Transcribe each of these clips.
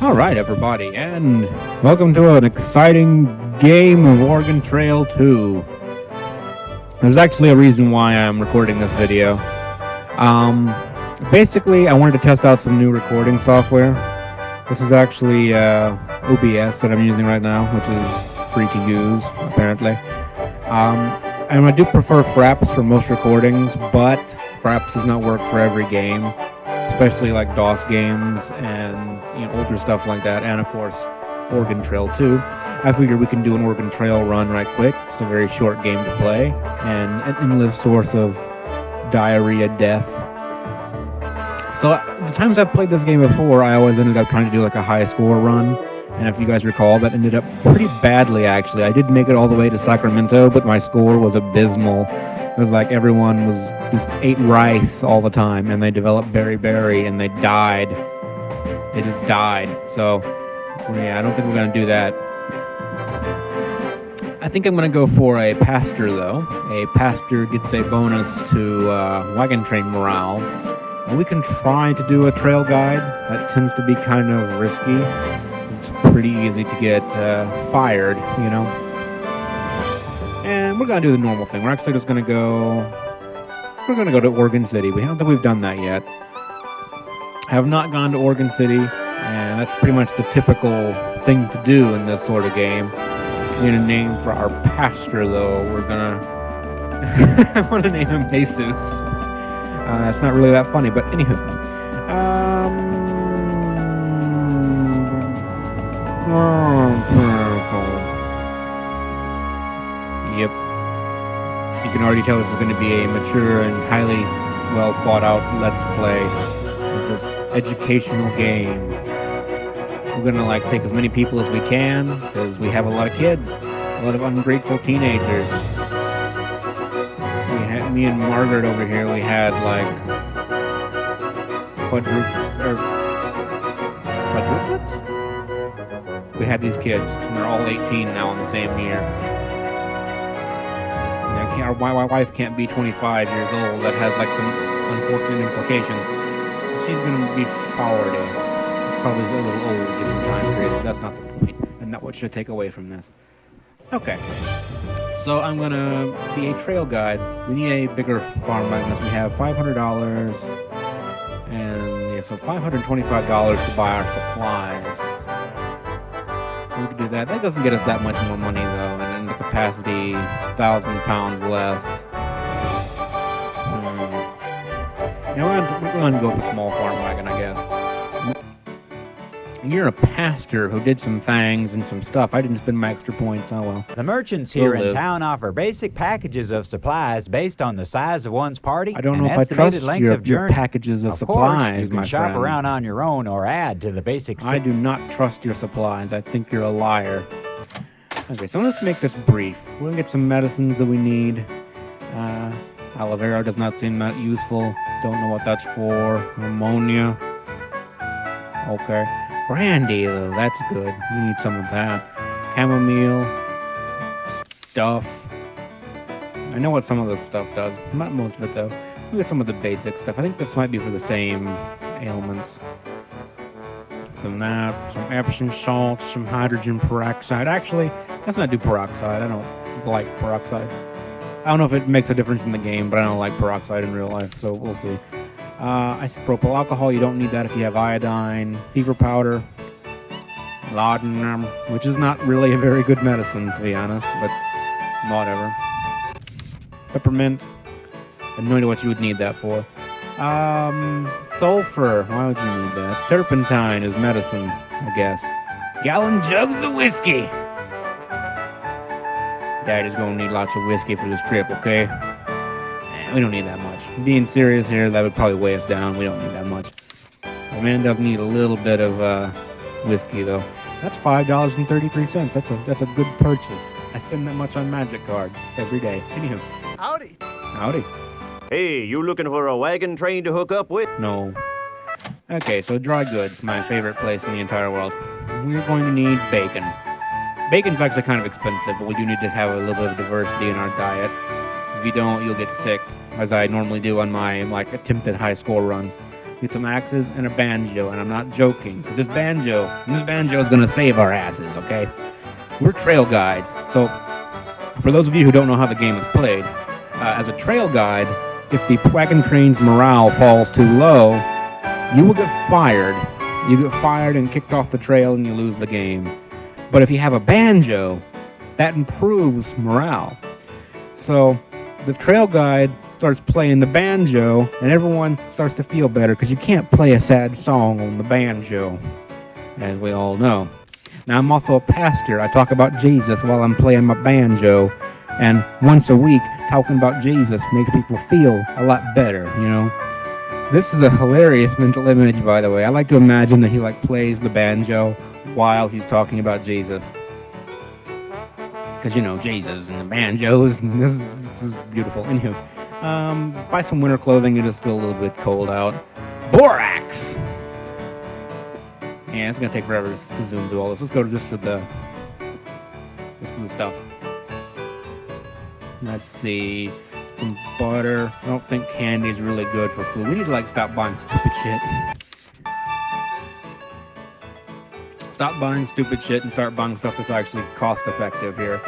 All right, everybody, and welcome to an exciting game of Oregon Trail 2. There's actually a reason why I'm recording this video. Basically, I wanted to test out some new recording software. This is actually OBS that I'm using right now, which is free to use, apparently. And I do prefer Fraps for most recordings, but Fraps does not work for every game, especially like DOS games and older stuff like that, and of course Oregon Trail 2. I figured we can do an Oregon Trail run right quick. It's a very short game to play, and an endless source of diarrhea death. So the times I've played this game before, I always ended up trying to do like a high score run, and if you guys recall, that ended up pretty badly actually. I did make it all the way to Sacramento, but my score was abysmal. It was like everyone was just ate rice all the time, and they developed beriberi, and they died. They just died. So, yeah, I don't think we're going to do that. I think I'm going to go for a pastor, though. A pastor gets a bonus to wagon train morale. And we can try to do a trail guide. That tends to be kind of risky. It's pretty easy to get fired, And we're going to do the normal thing. We're actually just going to go... We're going to go to Oregon City. I don't think we've done that yet. I have not gone to Oregon City, and that's pretty much the typical thing to do in this sort of game. We need a name for our pastor, though. We're gonna... I want to name him Jesus. It's not really that funny, but anywho. Yep. You can already tell this is going to be a mature and highly well thought out Let's Play. This educational game. We're gonna take as many people as we can because we have a lot of kids, a lot of ungrateful teenagers. Me and Margaret over here, we had quadruplets? We had these kids, and they're all 18 now in the same year. And my wife can't be 25 years old. That has some unfortunate implications. She's going to be 40. It's probably a little old given the time period, but that's not the point, and not what should take away from this. Okay, so I'm going to be a trail guide. We need a bigger farm wagon. We have $500, and yeah, so $525 to buy our supplies. We could do that. That doesn't get us that much more money, though, and then the capacity is 1,000 pounds less. We're going to go with the small farm wagon, I guess. You're a pastor who did some things and some stuff. I didn't spend my extra points. Oh, well. The merchants here in town offer basic packages of supplies based on the size of one's party. I don't know if I trust your packages of supplies, you can shop around on your own or add to the basic... I do not trust your supplies. I think you're a liar. Okay, so let's make this brief. We're going to get some medicines that we need. Aloe vera does not seem that useful. Don't know what that's for. Ammonia. Okay. Brandy, though. That's good. We need some of that. Chamomile. Stuff. I know what some of this stuff does. Not most of it, though. We get some of the basic stuff. I think this might be for the same ailments. Some that. Some Epsom salts. Some hydrogen peroxide. Actually, let's not do peroxide. I don't like peroxide. I don't know if it makes a difference in the game, but I don't like peroxide in real life, so we'll see. Isopropyl alcohol, you don't need that if you have iodine. Fever powder. Laudanum, which is not really a very good medicine, to be honest, but whatever. Peppermint. I have no idea what you would need that for. Sulfur. Why would you need that? Turpentine is medicine, I guess. Gallon jugs of whiskey. Dad is going to need lots of whiskey for this trip, okay? We don't need that much. Being serious here, that would probably weigh us down. We don't need that much. The man does need a little bit of whiskey, though. That's $5.33. That's a good purchase. I spend that much on magic cards every day. Anywho. Howdy. Howdy. Hey, you looking for a wagon train to hook up with? No. Okay, so dry goods, my favorite place in the entire world. We're going to need bacon. Bacon's actually kind of expensive, but we do need to have a little bit of diversity in our diet. If you don't, you'll get sick, as I normally do on my attempted high score runs. get some axes, and a banjo. And I'm not joking, because this banjo is going to save our asses, okay? We're trail guides. So, for those of you who don't know how the game is played, as a trail guide, if the wagon train's morale falls too low, you will get fired. You get fired and kicked off the trail, and you lose the game. But if you have a banjo, that improves morale. So, the trail guide starts playing the banjo, and everyone starts to feel better, because you can't play a sad song on the banjo, as we all know. Now, I'm also a pastor. I talk about Jesus while I'm playing my banjo, and once a week, talking about Jesus makes people feel a lot better, you know? This is a hilarious mental image, by the way. I like to imagine that he, like, plays the banjo while he's talking about Jesus. Because, you know, Jesus and the banjos, and this is beautiful. Anywho, buy some winter clothing. It is still a little bit cold out. Borax! Yeah, it's going to take forever to zoom through all this. Let's go to the stuff. Let's see. Some butter. I don't think candy is really good for food. We need to, like, stop buying stupid shit. Stop buying stupid shit and start buying stuff that's actually cost effective here.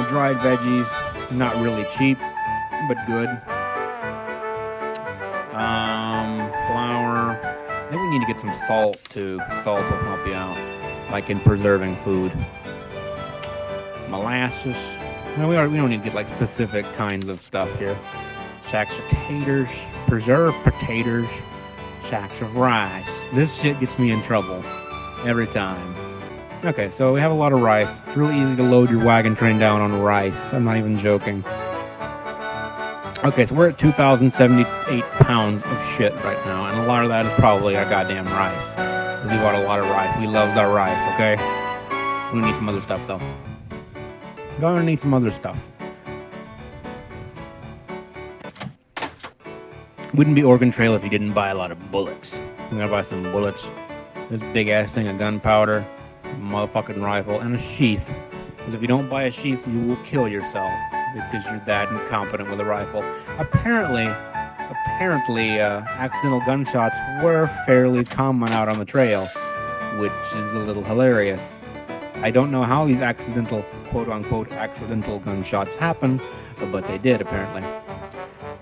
Dried veggies, not really cheap, but good. Flour. I think we need to get some salt too. Salt will help you out, like in preserving food. Molasses. No, we don't need to get like specific kinds of stuff here. Shacks of taters, preserved potatoes, shacks of rice. This shit gets me in trouble every time. Okay, so we have a lot of rice. It's really easy to load your wagon train down on rice. I'm not even joking. Okay, so we're at 2,078 pounds of shit right now, and a lot of that is probably our goddamn rice. Because we bought a lot of rice. We loves our rice, okay? We need some other stuff, though. Gonna need some other stuff. Wouldn't be Oregon Trail if you didn't buy a lot of bullets. I'm gonna buy some bullets. This big ass thing of gunpowder, a motherfucking rifle, and a sheath. Because if you don't buy a sheath, you will kill yourself because you're that incompetent with a rifle. Apparently, accidental gunshots were fairly common out on the trail, which is a little hilarious. I don't know how these accidental, quote-unquote, accidental gunshots happen, but they did, apparently.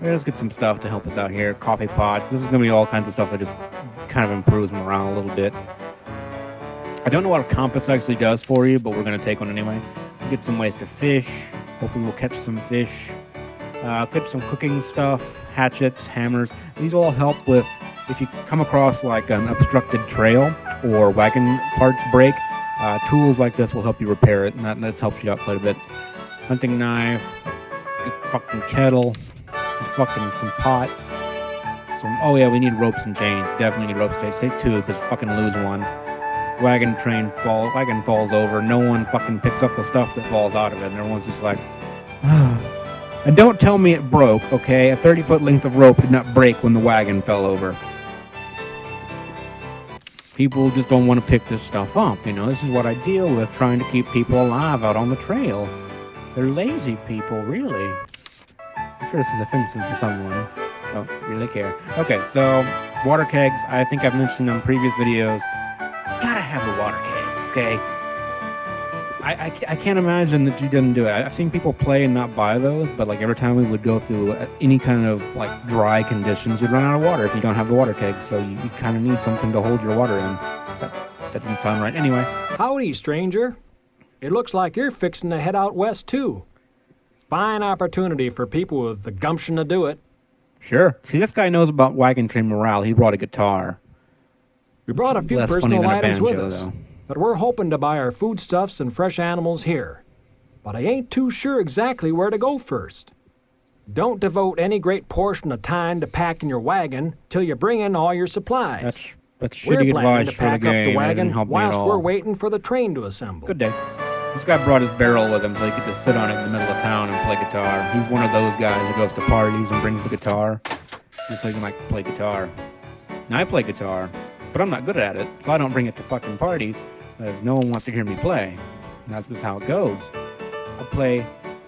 Let's get some stuff to help us out here. Coffee pots. This is going to be all kinds of stuff that just kind of improves morale a little bit. I don't know what a compass actually does for you, but we're going to take one anyway. We'll get some ways to fish. Hopefully we'll catch some fish. Get some cooking stuff, hatchets, hammers. These will all help with if you come across like an obstructed trail or wagon parts break. Tools like this will help you repair it, and that helps you out quite a bit. Hunting knife, fucking kettle, fucking some pot. Oh yeah, we need ropes and chains. Definitely need ropes and chains. Take two, because fucking lose one. Wagon falls over. No one fucking picks up the stuff that falls out of it, and everyone's just like, And don't tell me it broke, okay? A 30-foot length of rope did not break when the wagon fell over. People just don't want to pick this stuff up, you know? This is what I deal with trying to keep people alive out on the trail. They're lazy people, really. I'm sure this is offensive to someone. Don't really care. Okay, so water kegs. I think I've mentioned on previous videos. Gotta have the water kegs, okay? I can't imagine that you didn't do it. I've seen people play and not buy those, but like every time we would go through any kind of like dry conditions, you'd run out of water if you don't have the water kegs. So you kind of need something to hold your water in. That didn't sound right. Anyway. Howdy, stranger. It looks like you're fixing to head out west too. Fine opportunity for people with the gumption to do it. Sure. See, this guy knows about wagon train morale. He brought a guitar. We brought a few Less funny personal than a items banjo, with us, though. but we're hoping to buy our foodstuffs and fresh animals here. But I ain't too sure exactly where to go first. Don't devote any great portion of time to packing your wagon till you bring in all your supplies. That's We're shitty planning advice to for the pack up game. the It wagon didn't help me at whilst we're all. waiting for the train to assemble. Good day. This guy brought his barrel with him so he could just sit on it in the middle of town and play guitar. He's one of those guys who goes to parties and brings the guitar just so he can like play guitar. Now I play guitar, but I'm not good at it, so I don't bring it to fucking parties because no one wants to hear me play. And that's just how it goes. I play,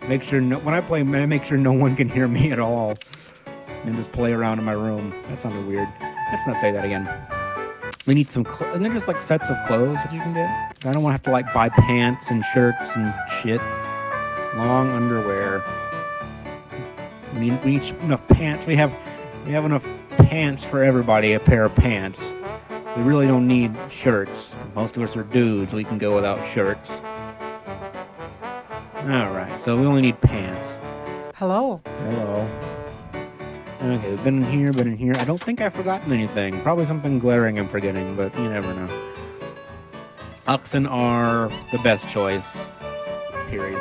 when I play, I make sure no one can hear me at all, and just play around in my room. That sounded weird. let's not say that again. We need some, isn't there just like sets of clothes that you can get? I don't want to have to like buy pants and shirts and shit. Long underwear. We need enough pants. We have enough pants for everybody, a pair of pants. We really don't need shirts. Most of us are dudes. We can go without shirts. Alright, so we only need pants. Hello. Hello. Okay, we've been in here. I don't think I've forgotten anything. Probably something glaring I'm forgetting, but you never know. Oxen are the best choice. Period.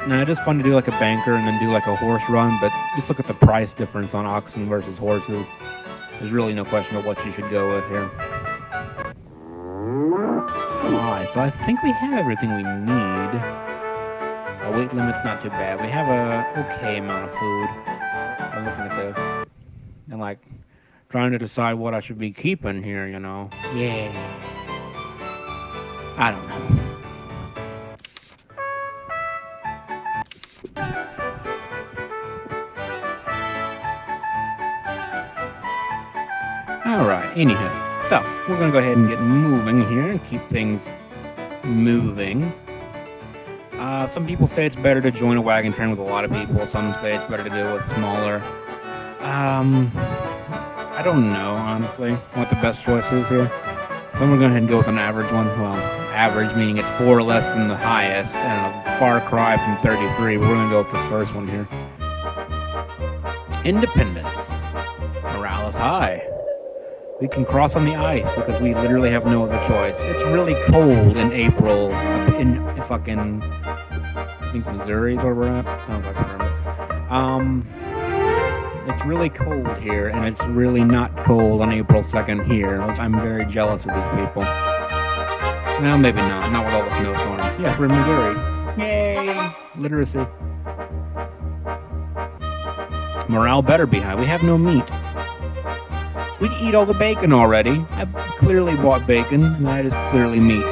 Now, it is fun to do like a banker and then do like a horse run, but just look at the price difference on oxen versus horses. There's really no question of what you should go with here. Alright, so I think we have everything we need. Our weight limit's not too bad. We have a okay amount of food. I'm looking at this. And like, trying to decide what I should be keeping here, you know. Yeah. I don't know. Alright, anyhow. So, we're going to go ahead and get moving here and keep things moving. Some people say it's better to join a wagon train with a lot of people. Some say it's better to do it with smaller. I don't know, honestly, what the best choice is here. So I'm going to go ahead and go with an average one. Well, average meaning it's 4 less than the highest and a far cry from 33. But we're going to go with this first one here. Independence. Morale is high. We can cross on the ice because we literally have no other choice. It's really cold in April in fucking, I think Missouri is where we're at. I don't know if I can remember. It's really cold here, and it's really not cold on April 2nd here, which I'm very jealous of these people. Well, maybe not. Not with all the snowstorms. Yes, we're in Missouri. Yay! Literacy. Morale better be high. We have no meat. We eat all the bacon already. I clearly bought bacon, and that is clearly meat.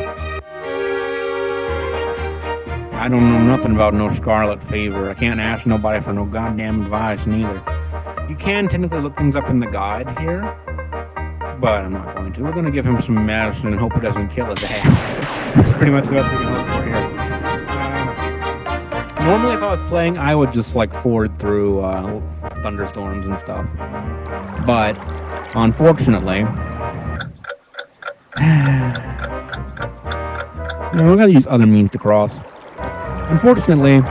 I don't know nothing about no scarlet fever. I can't ask nobody for no goddamn advice, neither. You can technically look things up in the guide here, but I'm not going to. We're going to give him some medicine and hope it doesn't kill his ass. That's pretty much the best we can hope for here. Normally, if I was playing, I would just like ford through thunderstorms and stuff. But unfortunately, we're going to use other means to cross. Unfortunately,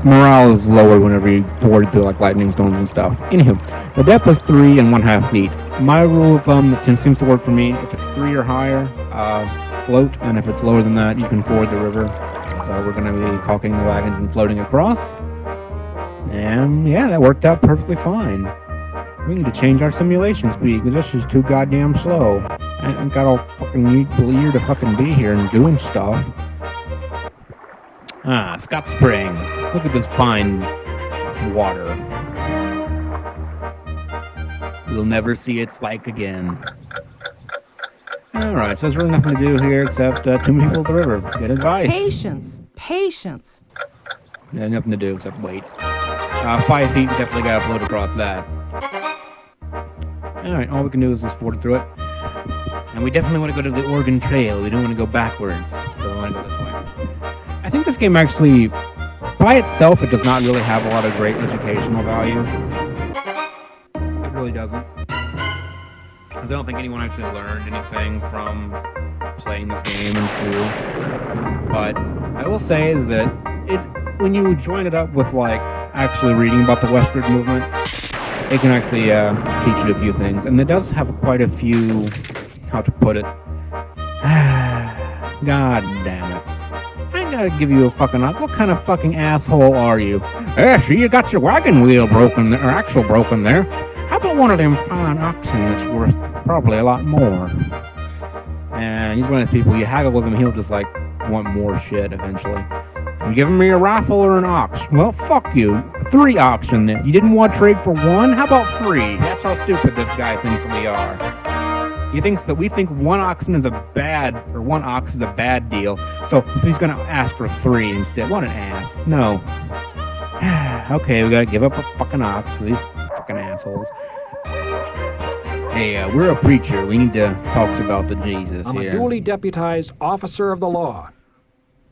morale is lower whenever you ford through like lightning storms and stuff. Anywho, the depth is 3 1/2 feet. My rule of thumb that seems to work for me, if it's 3 or higher, float, and if it's lower than that, you can ford the river. So we're going to be caulking the wagons and floating across. And yeah, that worked out perfectly fine. We need to change our simulation speed, because this is too goddamn slow. I ain't got all fucking year to fucking be here and doing stuff. Ah, Scott Springs. Look at this fine water. We'll never see its like again. Alright, so there's really nothing to do here except too many people at the river. Get advice. Patience. Patience. Yeah, nothing to do except wait. 5 feet, definitely gotta float across that. Alright, all we can do is just ford through it. And we definitely want to go to the Oregon Trail. We don't want to go backwards. So we want to go this way. I think this game actually, by itself, it does not really have a lot of great educational value. It really doesn't. Because I don't think anyone actually learned anything from playing this game in school. But I will say that when you join it up with like actually reading about the Westward movement, it can actually teach you a few things. And it does have quite a few, how to put it, God damn it. I gotta give you a fucking, what kind of fucking asshole are you? See, you got your wagon wheel broken there, or axle broken there. How about one of them fine oxen that's worth probably a lot more? And he's one of those people, you haggle with him, he'll just like want more shit eventually. You giving me a rifle or an ox? Well, fuck you. 3 oxen then. You didn't want to trade for 1? How about 3? That's how stupid this guy thinks we are. He thinks that we think 1 ox is a bad deal. So he's gonna ask for 3 instead. What an ass. No. Okay, we gotta give up a fucking ox for these fucking assholes. Hey, we're a preacher. We need to talk about the Jesus I'm here. a duly deputized officer of the law.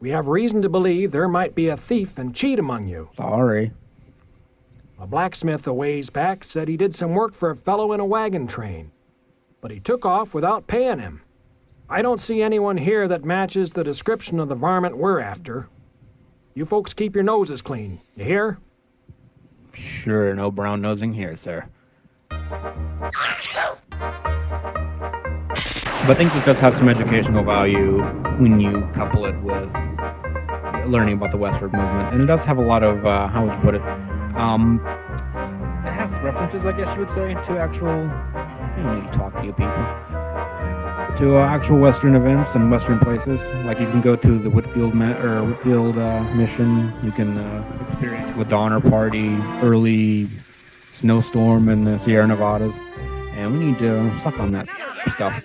We have reason to believe there might be a thief and cheat among you. Sorry. A blacksmith a ways back said he did some work for a fellow in a wagon train, but he took off without paying him. I don't see anyone here that matches the description of the varmint we're after. You folks keep your noses clean, you hear? Sure, no brown nosing here, sir. But I think this does have some educational value when you couple it with learning about the westward movement. And it does have a lot of, how would you put it? It has references, I guess you would say, to actual, you don't need to talk to you people, to actual western events and western places. Like you can go to the Whitfield mission, you can experience the Donner Party, early snowstorm in the Sierra Nevadas, and we need to suck on that stuff.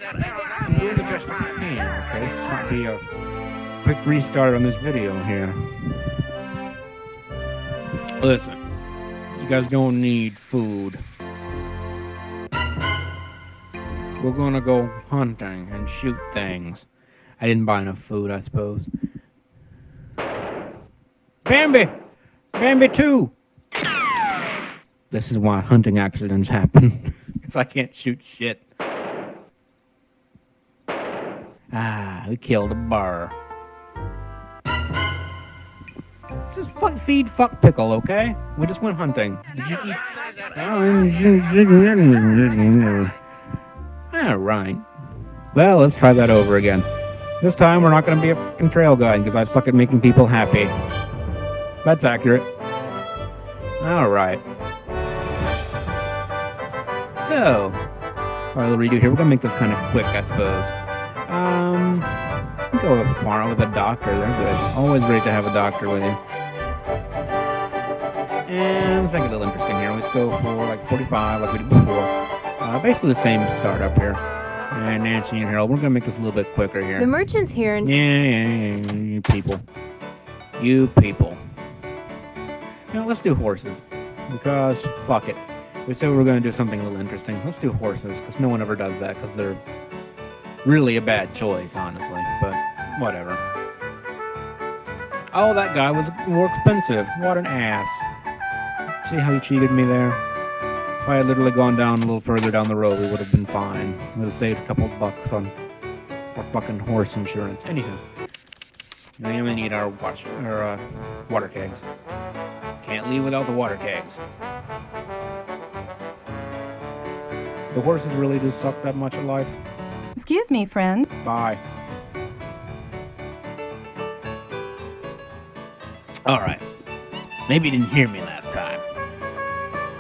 I'm doing the best I can, okay? This might be a quick restart on this video here. Listen, you guys don't need food. We're gonna go hunting and shoot things. I didn't buy enough food, I suppose. Bambi! Bambi 2! This is why hunting accidents happen. Because I can't shoot shit. We killed a bar. Just feed Fuckpickle, okay? We just went hunting. Did you eat? Alright. Well, let's try that over again. This time we're not gonna be a fucking trail guide because I suck at making people happy. That's accurate. Alright. So, our little redo here. We're gonna make this kind of quick, I suppose. Go with a doctor. They're good. Always great to have a doctor with you. And let's make it a little interesting here. Let's go for like 45, like we did before. Basically the same startup here. And Nancy and Harold. We're gonna make this a little bit quicker here. The merchant's here and... Yeah, you people. You people. You know, let's do horses. Because, fuck it. We said we were going to do something a little interesting. Let's do horses, because no one ever does that, because they're really a bad choice, honestly. But, whatever. Oh, that guy was more expensive. What an ass. See how he cheated me there? If I had literally gone down a little further down the road, we would have been fine. We would have saved a couple bucks on our fucking horse insurance. Anywho. Now we need our water kegs. Can't leave without the water kegs. The horses really do suck that much at life. Excuse me, friend. Bye. Alright. Maybe you didn't hear me last time.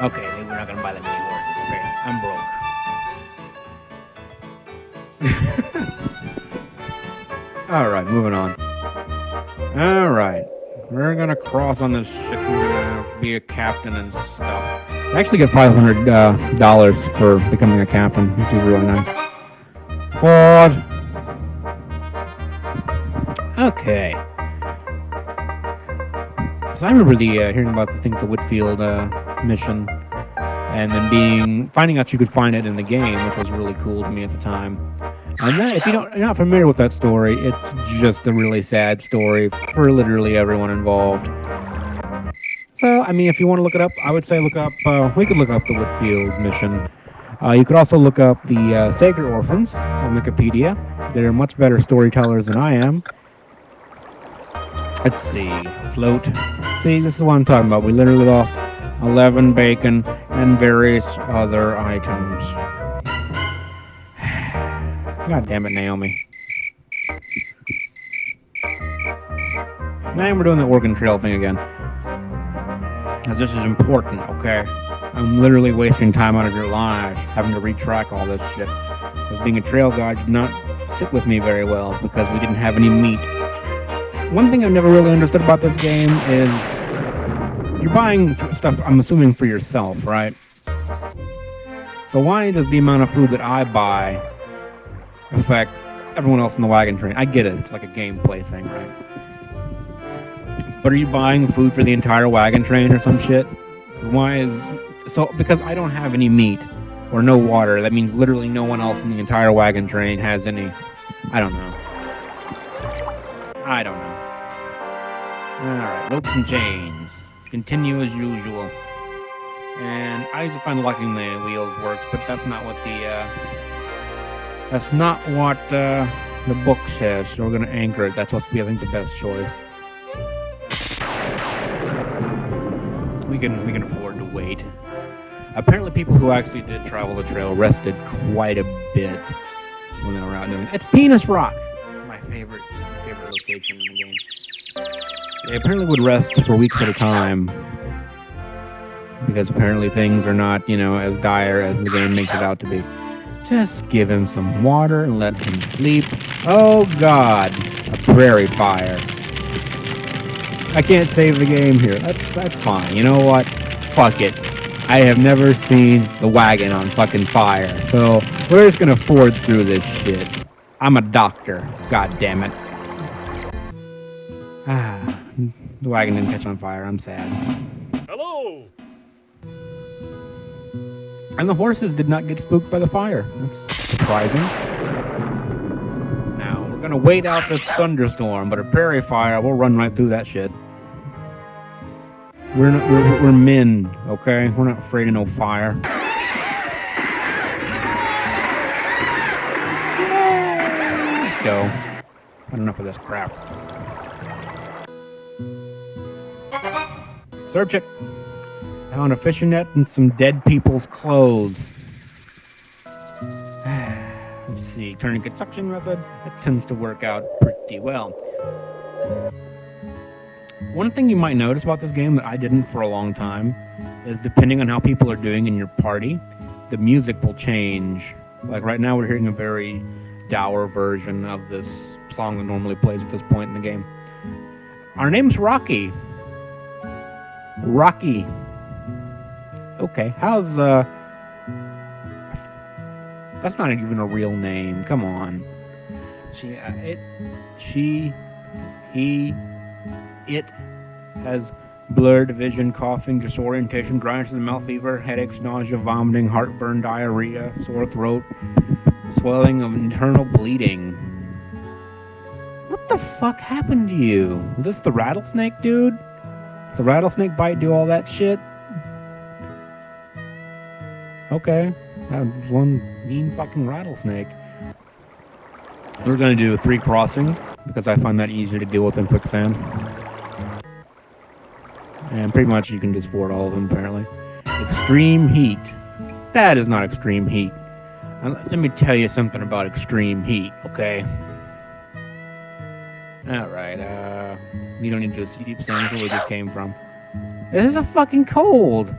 Okay, maybe we're not gonna buy that many horses. Okay, I'm broke. Alright, moving on. Alright. We're gonna cross on this shit. We're gonna be a captain and stuff. I actually get $500 for becoming a captain, which is really nice. Ford! Okay. So I remember hearing about the Whitfield mission, and then finding out you could find it in the game, which was really cool to me at the time. And that, if you're not familiar with that story, it's just a really sad story for literally everyone involved. So, I mean, if you want to look it up, I would say we could look up the Whitfield mission. You could also look up the Sacred Orphans on Wikipedia. They're much better storytellers than I am. Let's see, float. See, this is what I'm talking about. We literally lost 11 bacon and various other items. God damn it, Naomi. Now we're doing the Oregon Trail thing again. Because this is important, okay? I'm literally wasting time out of your lives having to retrack all this shit. Because being a trail guide did not sit with me very well because we didn't have any meat. One thing I've never really understood about this game is you're buying stuff, I'm assuming, for yourself, right? So why does the amount of food that I buy affect everyone else in the wagon train? I get it, it's like a gameplay thing, right? But are you buying food for the entire wagon train or some shit? Because I don't have any meat. or no water. That means literally no one else in the entire wagon train has any. I don't know. Alright, ropes and chains. Continue as usual. And I usually find locking the wheels works, but that's not what the book says. So we're gonna anchor it. That's supposed to be, I think, the best choice. We can afford to wait. Apparently, people who actually did travel the trail rested quite a bit when they were out doing it. It's Penis Rock, my favorite location in the game. They apparently would rest for weeks at a time because apparently things are not, as dire as the game makes it out to be. Just give him some water and let him sleep. Oh God, a prairie fire. I can't save the game here. That's fine. You know what? Fuck it. I have never seen the wagon on fucking fire, so we're just gonna ford through this shit. I'm a doctor. God damn it. The wagon didn't catch on fire. I'm sad. Hello! And the horses did not get spooked by the fire. That's surprising. Now, we're gonna wait out this thunderstorm, but a prairie fire, we'll run right through that shit. We're men, okay? We're not afraid of no fire. Let's go. Had enough of this crap. Search it. Found a fishing net and some dead people's clothes. Let's see. Tourniquet suction method. That tends to work out pretty well. One thing you might notice about this game that I didn't for a long time is depending on how people are doing in your party, the music will change. Like right now we're hearing a very dour version of this song that normally plays at this point in the game. Our name's Rocky. Rocky. Okay, how's that's not even a real name. Come on. It has blurred vision, coughing, disorientation, dryness of the mouth, fever, headaches, nausea, vomiting, heartburn, diarrhea, sore throat, swelling of internal bleeding. What the fuck happened to you? Was this the rattlesnake, dude? Does the rattlesnake bite do all that shit? Okay. That was one mean fucking rattlesnake. We're gonna do 3 crossings because I find that easier to deal with than quicksand. And pretty much you can just ford all of them apparently. Extreme heat. That is not extreme heat. Let me tell you something about extreme heat, okay? Alright, you don't need to do a deep saying where we just came from. This is a fucking cold!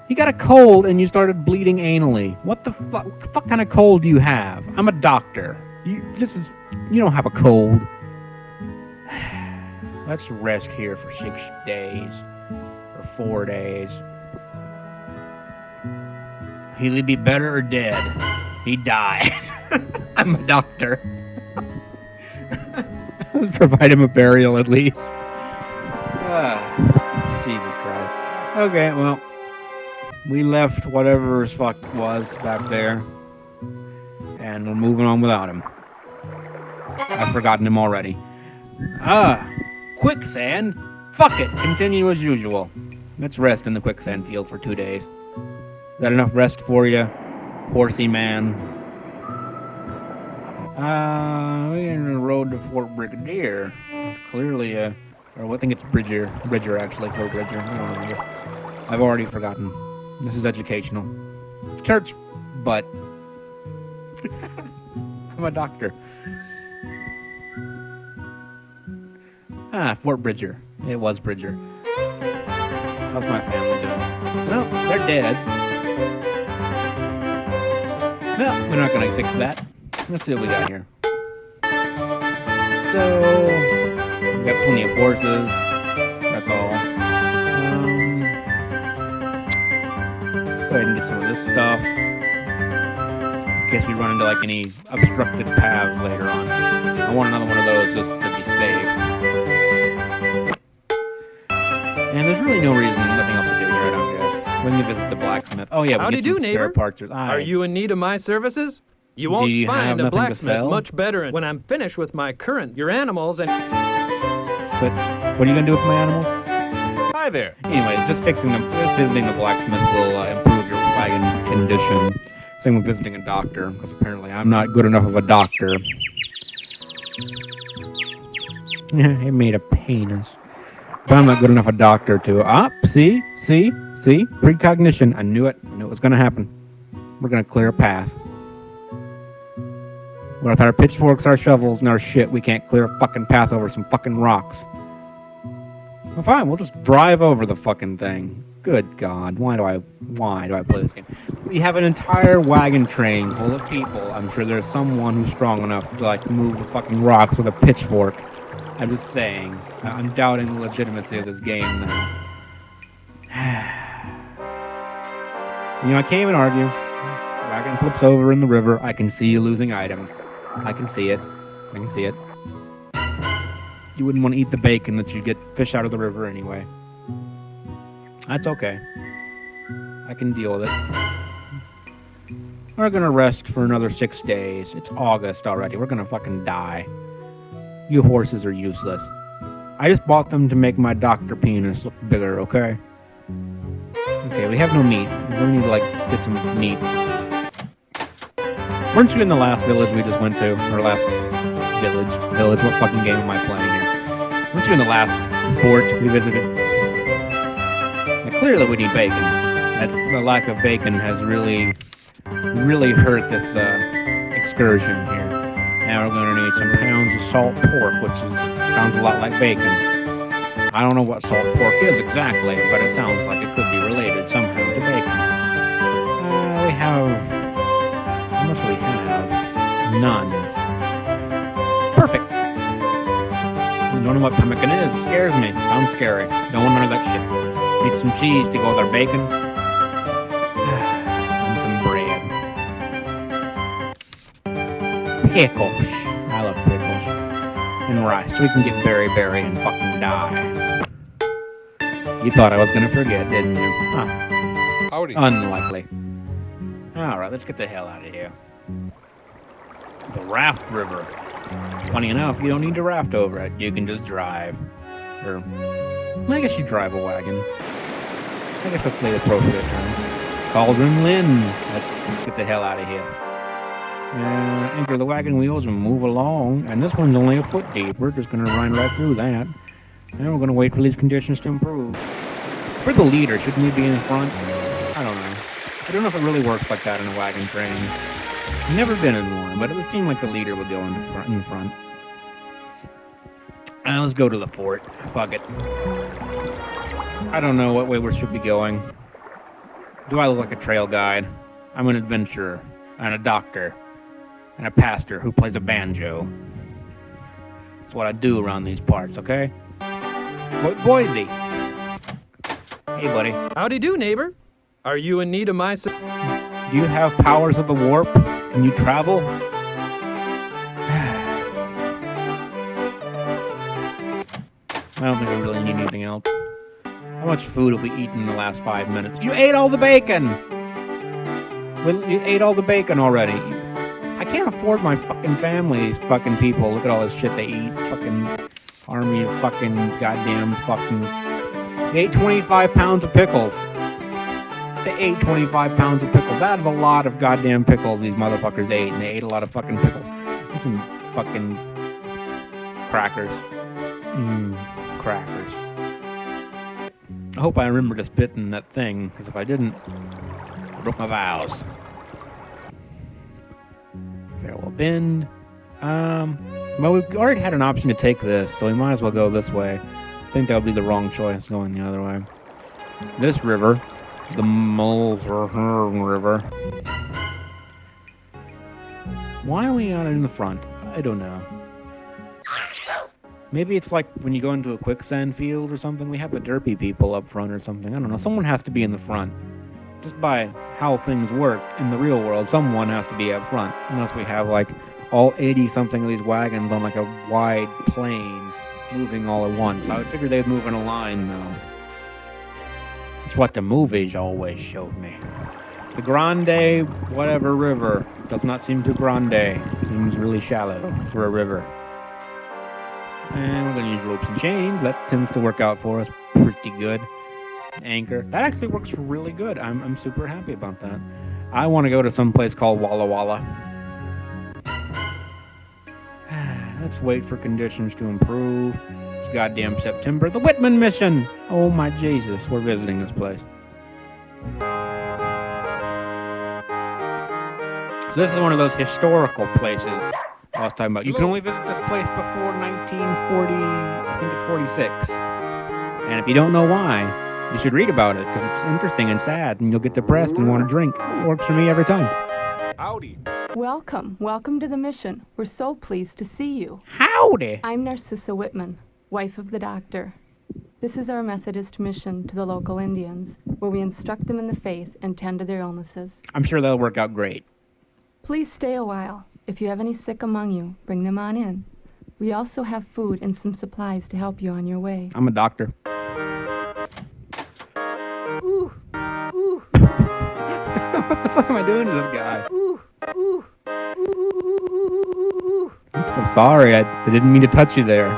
You got a cold and you started bleeding anally. What the fuck? What the fuck kind of cold do you have? I'm a doctor. You don't have a cold. Let's rest here for 6 days. Or 4 days. He'll either be better or dead. He died. I'm a doctor. Let's provide him a burial at least. Jesus Christ. Okay, well. We left whatever his fuck was back there. And we're moving on without him. I've forgotten him already. Quicksand? Fuck it, continue as usual. Let's rest in the quicksand field for 2 days. Is that enough rest for you, horsey man? We're in the road to Fort Brigadier. Clearly, or I think it's Bridger actually, Fort Bridger. I don't remember. I've already forgotten. This is educational. It's church, but I'm a doctor. Fort Bridger. It was Bridger. How's my family doing? Well, they're dead. No, we're not gonna fix that. Let's see what we got here. So, we got plenty of horses. That's all. Go ahead and get some of this stuff. In case we run into like any obstructed paths later on. I want another one of those just to be safe. And there's really no reason, nothing else to do here, I don't guess. We can visit the blacksmith. Oh yeah, we Howdy get some do, spare neighbor. parts. Are you in need of my services? You Do won't you have find a nothing to blacksmith sell? much better when I'm finished with my current your animals and But what are you gonna do with my animals? Hi there. Anyway, just visiting the blacksmith will improve your wagon condition. Same with visiting a doctor, because apparently I'm not good enough of a doctor. It made a penis. But I'm not good enough a doctor to... see? Precognition. I knew it. I knew it was going to happen. We're going to clear a path. With our pitchforks, our shovels, and our shit, we can't clear a fucking path over some fucking rocks. Well, fine, we'll just drive over the fucking thing. Good God, why do I play this game? We have an entire wagon train full of people. I'm sure there's someone who's strong enough to, like, move the fucking rocks with a pitchfork. I'm just saying. I'm doubting the legitimacy of this game now. You know, I can't even argue. Wagon flips over in the river. I can see you losing items. I can see it. You wouldn't want to eat the bacon that you get fish out of the river anyway. That's okay. I can deal with it. We're gonna rest for another 6 days. It's August already. We're gonna fucking die. You horses are useless. I just bought them to make my doctor penis look bigger, okay? Okay, we have no meat. We need to, like, get some meat. Weren't you in the last village we just went to? Or last village? What fucking game am I playing here? Weren't you in the last fort we visited? Now, clearly we need bacon. The lack of bacon has really hurt this excursion here. Now we're going to need some pounds of salt pork, which sounds a lot like bacon. I don't know what salt pork is exactly, but it sounds like it could be related somehow to bacon. We have... How much do we have? None. Perfect. I don't know what pemmican is. It scares me. It sounds scary. Don't want none of that shit. Need some cheese to go with our bacon. And some bread. Pickles. I love pickles. And rice. So we can get berry and fucking die. You thought I was going to forget, didn't you? Huh. Howdy. Unlikely. Alright, let's get the hell out of here. The Raft River. Funny enough, you don't need to raft over it. You can just drive. Or, I guess you drive a wagon. I guess that's the appropriate term. Cauldron Lynn. Let's get the hell out of here. Anchor the wagon wheels and move along. And this one's only a foot deep. We're just going to run right through that. And we're going to wait for these conditions to improve. For the leader, shouldn't we be in front? I don't know. I don't know if it really works like that in a wagon train. I've never been in one, but it would seem like the leader would go in front. Let's go to the fort. Fuck it. I don't know what way we should be going. Do I look like a trail guide? I'm an adventurer, and a doctor, and a pastor who plays a banjo. That's what I do around these parts, okay? Boise. Hey, buddy. howdy do, neighbor. Are you in need of my Do you have powers of the warp? Can you travel? I don't think we really need anything else. How much food have we eaten in the last 5 minutes? You ate all the bacon! You ate all the bacon already. I can't afford my fucking family, these fucking people. Look at all this shit they eat. Fucking army of fucking goddamn fucking... They ate 25 pounds of pickles. They ate 25 pounds of pickles. That is a lot of goddamn pickles these motherfuckers ate, and they ate a lot of fucking pickles. Get some fucking crackers. Crackers. I hope I remember to spit in that thing, because if I didn't, I broke my vows. Farewell Bend. Well, we've already had an option to take this, so we might as well go this way. I think that would be the wrong choice, going the other way. This river, the Mulhern River. Why are we out in the front? I don't know. Maybe it's like when you go into a quicksand field or something. We have the derpy people up front or something. I don't know. Someone has to be in the front. Just by how things work in the real world, someone has to be up front. Unless we have like all 80-something of these wagons on like a wide plain moving all at once. I would figure they'd move in a line though. It's what the movies always showed me. The Grande whatever river does not seem too grande. It seems really shallow for a river. And we're going to use ropes and chains. That tends to work out for us pretty good. Anchor. That actually works really good. I'm super happy about that. I want to go to some place called Walla Walla. Let's wait for conditions to improve. It's goddamn September. The Whitman mission! Oh my Jesus, we're visiting this place. So this is one of those historical places I was talking about. You can only visit this place before 1940, I think it's 46. And if you don't know why, you should read about it, because it's interesting and sad, and you'll get depressed and want to drink. It works for me every time. Howdy. Welcome. Welcome to the mission. We're so pleased to see you. Howdy! I'm Narcissa Whitman, wife of the doctor. This is our Methodist mission to the local Indians, where we instruct them in the faith and tend to their illnesses. I'm sure that'll work out great. Please stay a while. If you have any sick among you, bring them on in. We also have food and some supplies to help you on your way. I'm a doctor. What the fuck am I doing to this guy? I'm so sorry. I didn't mean to touch you there.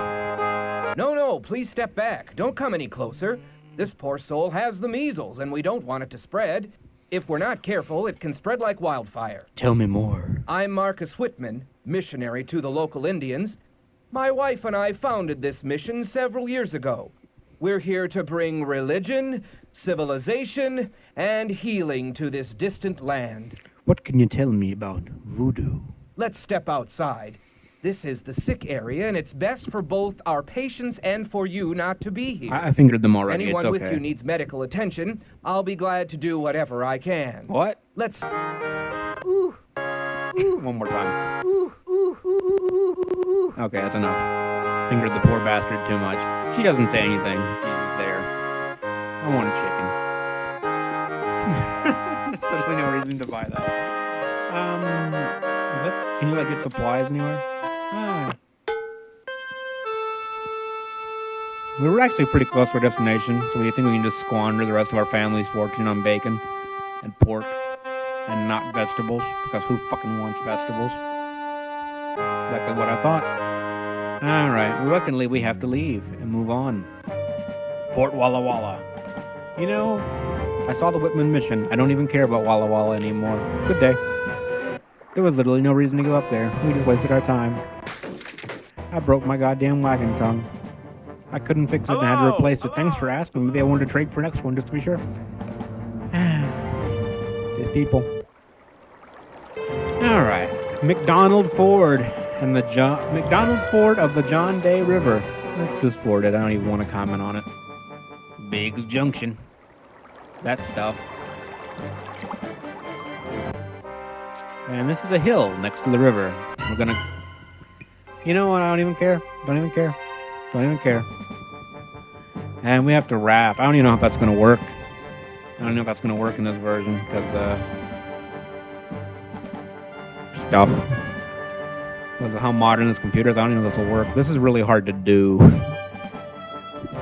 No, please step back. Don't come any closer. This poor soul has the measles, and we don't want it to spread. If we're not careful, it can spread like wildfire. Tell me more. I'm Marcus Whitman, missionary to the local Indians. My wife and I founded this mission several years ago. We're here to bring religion, civilization, and healing to this distant land. What can you tell me about voodoo? Let's step outside. This is the sick area, and it's best for both our patients and for you not to be here. I fingered them already. Anyone it's with okay. you needs medical attention. I'll be glad to do whatever I can. What? Let's... One more time. Okay, that's enough. Fingered the poor bastard too much. She doesn't say anything. She's just there. I want a chicken. There's certainly no reason to buy that. Is that... Can you, like, get supplies anywhere? Ah. We were actually pretty close to our destination, so we think we can just squander the rest of our family's fortune on bacon and pork and not vegetables, because who fucking wants vegetables? Exactly what I thought. Alright, reluctantly we have to leave and move on. Fort Walla Walla. You know, I saw the Whitman mission. I don't even care about Walla Walla anymore. Good day. There was literally no reason to go up there. We just wasted our time. I broke my goddamn wagon tongue. I couldn't fix it and had to replace it. Thanks for asking. Maybe I wanted to trade for next one just to be sure. These people. Alright. McDonald Ford and the McDonald Ford of the John Day River. Let's just ford it. I don't even want to comment on it. Biggs Junction. That stuff. And this is a hill next to the river. We're gonna... You know what? I don't even care. Don't even care. Don't even care. And we have to raft. I don't even know if that's gonna work. I don't know if that's gonna work in this version, because, stuff. Because of how modern this computer is, I don't know if this will work. This is really hard to do.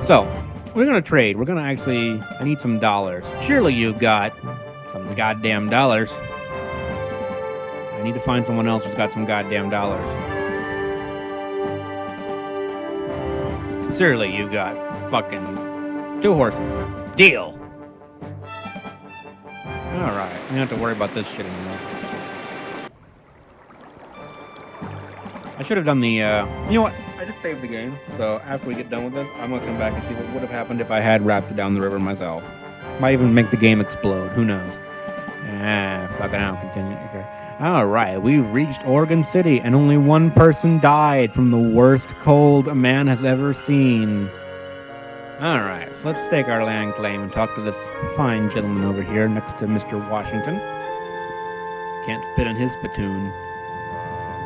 So, we're gonna trade. We're gonna actually... I need some dollars. Surely you've got some goddamn dollars. I need to find someone else who's got some goddamn dollars. Surely you've got fucking 2 horses. Deal! Alright, you don't have to worry about this shit anymore. I should have done the, you know what? I just saved the game, so after we get done with this, I'm gonna come back and see what would have happened if I had rafted down the river myself. Might even make the game explode, who knows? Fuck it, I don't continue. Okay. Alright, we've reached Oregon City, and only one person died from the worst cold a man has ever seen. Alright, so let's stake our land claim and talk to this fine gentleman over here next to Mr. Washington. Can't spit on his spittoon.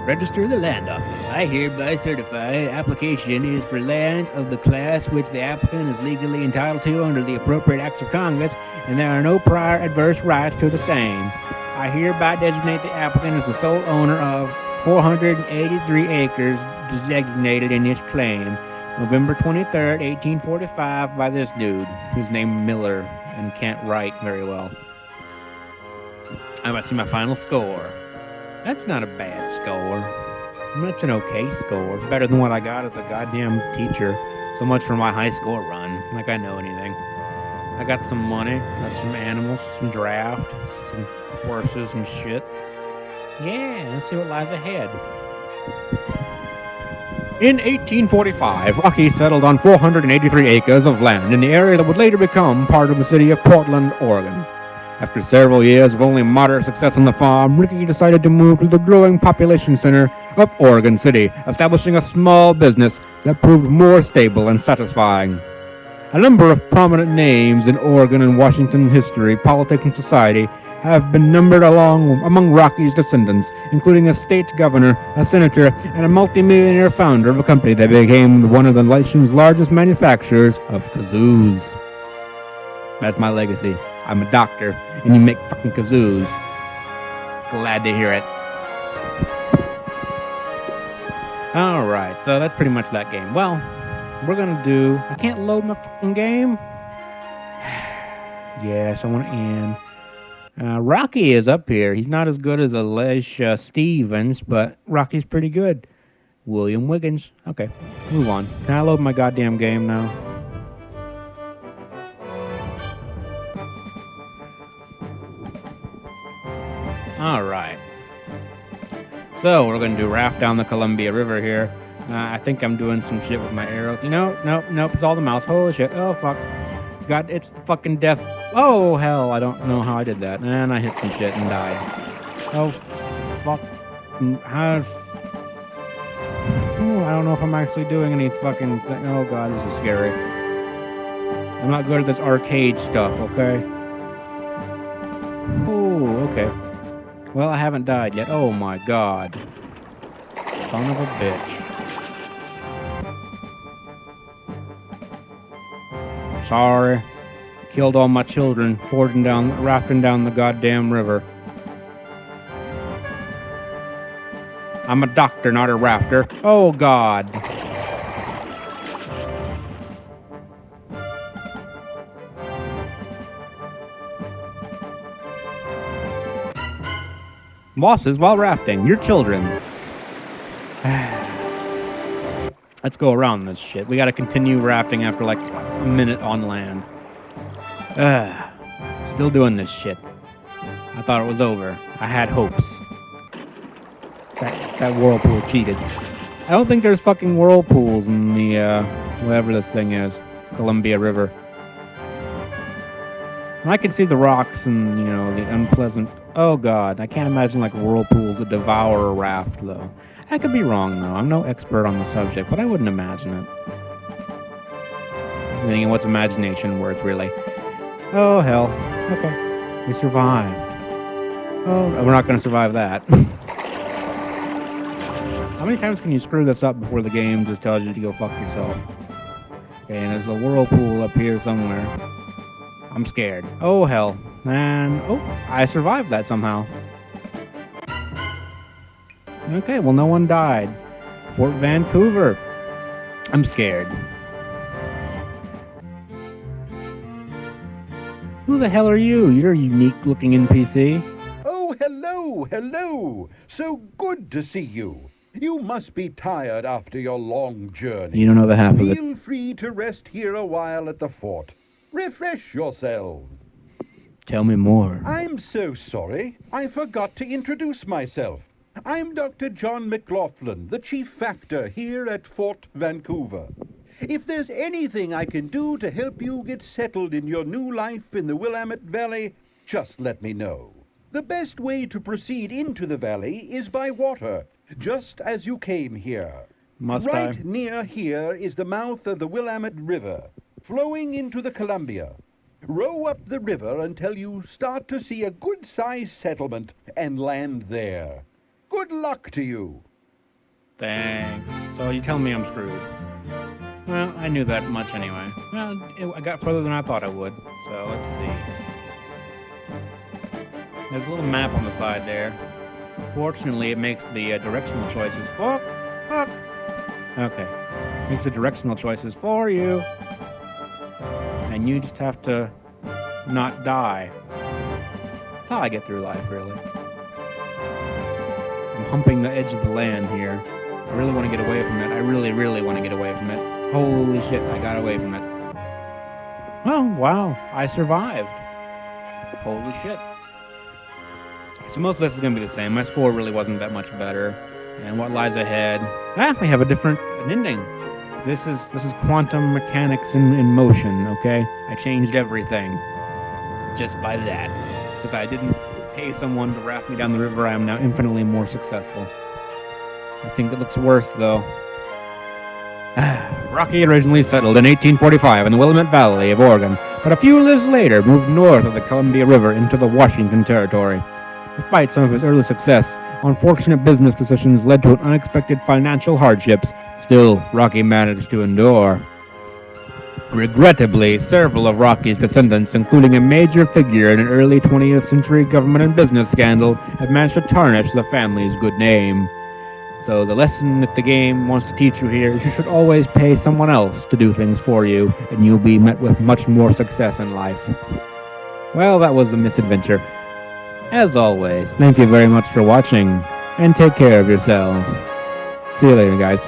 Register the land office. I hereby certify application is for land of the class which the applicant is legally entitled to under the appropriate acts of Congress, and there are no prior adverse rights to the same. I hereby designate the applicant as the sole owner of 483 acres designated in this claim. November 23rd, 1845, by this dude, whose name Miller. and can't write very well. I might see my final score. That's not a bad score. That's an okay score. Better than what I got as a goddamn teacher. So much for my high school run. Like I know anything. I got some money, got some animals, some draft, some horses and shit. Yeah, let's see what lies ahead. In 1845, Rocky settled on 483 acres of land in the area that would later become part of the city of Portland, Oregon. After several years of only moderate success on the farm, Ricky decided to move to the growing population center of Oregon City, establishing a small business that proved more stable and satisfying. A number of prominent names in Oregon and Washington history, politics, and society have been numbered among Rocky's descendants, including a state governor, a senator, and a multimillionaire founder of a company that became one of the nation's largest manufacturers of kazoos. That's my legacy. I'm a doctor, and you make fucking kazoos. Glad to hear it. Alright, so that's pretty much that game. Well, we're gonna do... I can't load my fucking game. Yes, I want to end. Rocky is up here. He's not as good as Alicia Stevens, but Rocky's pretty good. William Wiggins. Okay, move on. Can I load my goddamn game now? Alright. So, we're going to do raft down the Columbia River here. I think I'm doing some shit with my arrows. Nope, it's all the mouse. Holy shit. Oh, fuck. God, it's fucking death. Oh, hell, I don't know how I did that. And I hit some shit and died. Oh, fuck. I don't know if I'm actually doing any fucking thing. Oh, God, this is scary. I'm not good at this arcade stuff, okay? Oh, okay. Well, I haven't died yet. Oh, my God. Son of a bitch. Sorry. Killed all my children rafting down the goddamn river. I'm a doctor, not a rafter. Oh, God. Losses while rafting. Your children. Let's go around this shit. We gotta continue rafting after like a minute on land. Still doing this shit. I thought it was over. I had hopes. That whirlpool cheated. I don't think there's fucking whirlpools in the, whatever this thing is. Columbia River. I can see the rocks and, the unpleasant... Oh, God. I can't imagine, whirlpools that devour a raft, though. I could be wrong, though. I'm no expert on the subject, but I wouldn't imagine it. I mean, what's imagination worth, really? Oh, hell. Okay. We survived. Oh, we're not going to survive that. How many times can you screw this up before the game just tells you to go fuck yourself? Okay, and there's a whirlpool up here somewhere. I'm scared. Oh, hell. And, I survived that somehow. Okay, well, no one died. Fort Vancouver. I'm scared. Who the hell are you? You're a unique-looking NPC. Oh, hello. So good to see you. You must be tired after your long journey. You don't know the half of it. Feel free to rest here a while at the fort. Refresh yourselves. Tell me more. I'm so sorry. I forgot to introduce myself. I'm Dr. John McLaughlin, the chief factor here at Fort Vancouver. If there's anything I can do to help you get settled in your new life in the Willamette Valley, just let me know. The best way to proceed into the valley is by water, just as you came here. Right near here is the mouth of the Willamette River, flowing into the Columbia. Row up the river until you start to see a good-sized settlement and land there. Good luck to you. Thanks. So you tell me I'm screwed. Well, I knew that much anyway. Well, I got further than I thought I would. So let's see. There's a little map on the side there. Fortunately, it makes the directional choices. Fuck. Okay. Makes the directional choices for you. And you just have to not die. That's how I get through life, really. I'm humping the edge of the land here. I really want to get away from it. I really, really want to get away from it. Holy shit, I got away from it. Oh, wow, I survived. Holy shit. So most of this is going to be the same. My score really wasn't that much better. And what lies ahead? We have an ending. This is quantum mechanics in motion, okay? I changed everything just by that. Because I didn't pay someone to raft me down the river, I am now infinitely more successful. I think it looks worse, though. Rocky originally settled in 1845 in the Willamette Valley of Oregon, but a few years later moved north of the Columbia River into the Washington Territory. Despite some of his early success, unfortunate business decisions led to unexpected financial hardships. Still, Rocky managed to endure. Regrettably, several of Rocky's descendants, including a major figure in an early 20th century government and business scandal, have managed to tarnish the family's good name. So the lesson that the game wants to teach you here is you should always pay someone else to do things for you, and you'll be met with much more success in life. Well, that was a misadventure. As always, thank you very much for watching, and take care of yourselves. See you later, guys.